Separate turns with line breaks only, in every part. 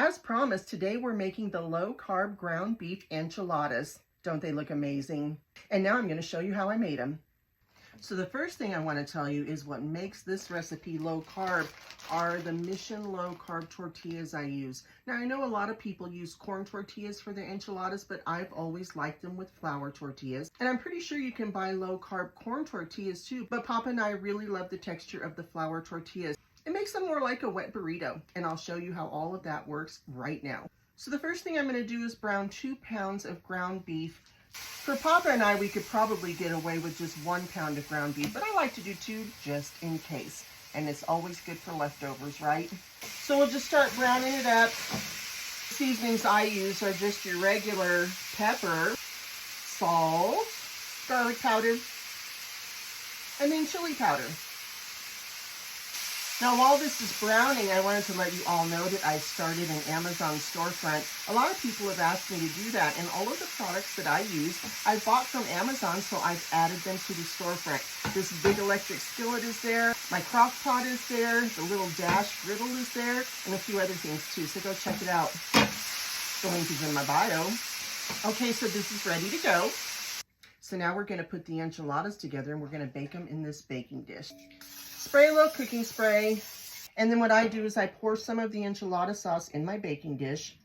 As promised, today we're making the low-carb ground beef enchiladas. Don't they look amazing? And now I'm going to show you how I made them. So the first thing I want to tell you is what makes this recipe low carb are the Mission low carb tortillas I use. Now I know a lot of people use corn tortillas for their enchiladas, but I've always liked them with flour tortillas. And I'm pretty sure you can buy low carb corn tortillas too, but Papa and I really love the texture of the flour tortillas. It makes them more like a wet burrito, and I'll show you how all of that works right now. So the first thing I'm going to do is brown 2 pounds of ground beef. For Papa and I, we could probably get away with just 1 pound of ground beef, but I like to do 2 just in case. And it's always good for leftovers, right? So we'll just start browning it up. Seasonings I use are just your regular pepper, salt, garlic powder, and then chili powder. Now, while this is browning, I wanted to let you all know that I started an Amazon storefront. A lot of people have asked me to do that, and all of the products that I use, I bought from Amazon, so I've added them to the storefront. This big electric skillet is there, my crock pot is there, the little dash griddle is there, and a few other things too, so go check it out. The link is in my bio. Okay, so this is ready to go. So now we're going to put the enchiladas together, and we're going to bake them in this baking dish. Spray a little cooking spray, and then what I do is I pour some of the enchilada sauce in my baking dish.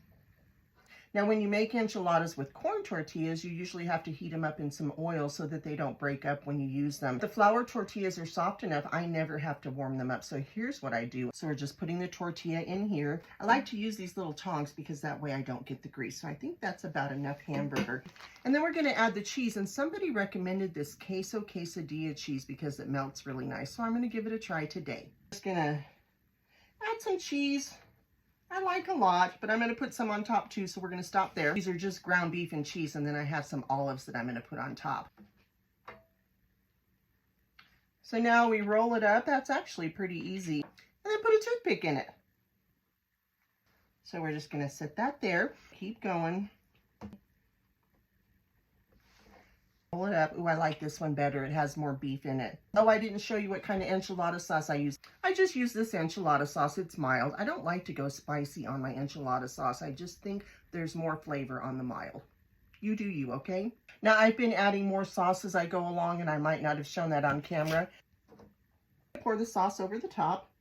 Now when you make enchiladas with corn tortillas, you usually have to heat them up in some oil so that they don't break up when you use them. The flour tortillas are soft enough, I never have to warm them up. So here's what I do. So we're just putting the tortilla in here. I like to use these little tongs because that way I don't get the grease. So I think that's about enough hamburger. And then we're going to add the cheese, and somebody recommended this queso quesadilla cheese because it melts really nice. So I'm going to give it a try today. Just going to add some cheese. I like a lot, but I'm going to put some on top too, so we're going to stop there. These are just ground beef and cheese, and then I have some olives that I'm going to put on top. So now we roll it up. That's actually pretty easy. And then put a toothpick in it. So we're just going to set that there. Keep going. Roll it up. Ooh, I like this one better. It has more beef in it. Oh, I didn't show you what kind of enchilada sauce I use. I just use this enchilada sauce. It's mild. I don't like to go spicy on my enchilada sauce. I just think there's more flavor on the mild. You do you, okay? Now, I've been adding more sauce as I go along, and I might not have shown that on camera. Pour the sauce over the top.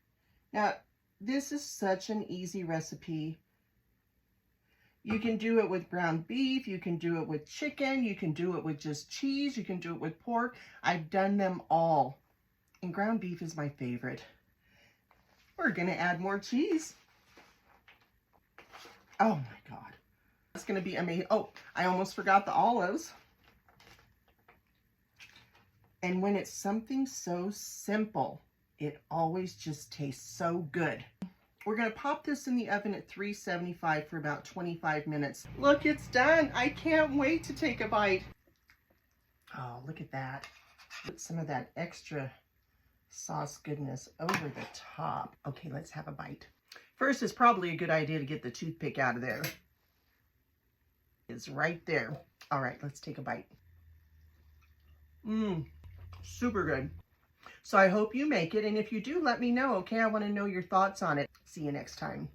Now, this is such an easy recipe. You can do it with ground beef, you can do it with chicken, you can do it with just cheese, you can do it with pork. I've done them all. And ground beef is my favorite. We're going to add more cheese. Oh my God. It's going to be amazing. Oh, I almost forgot the olives. And when it's something so simple, it always just tastes so good. We're going to pop this in the oven at 375 for about 25 minutes. Look, it's done. I can't wait to take a bite. Oh, look at that. Put some of that extra sauce goodness over the top. Okay, let's have a bite. First, it's probably a good idea to get the toothpick out of there. It's right there. All right, let's take a bite. Super good. So I hope you make it, and if you do, let me know, okay? I want to know your thoughts on it. See you next time.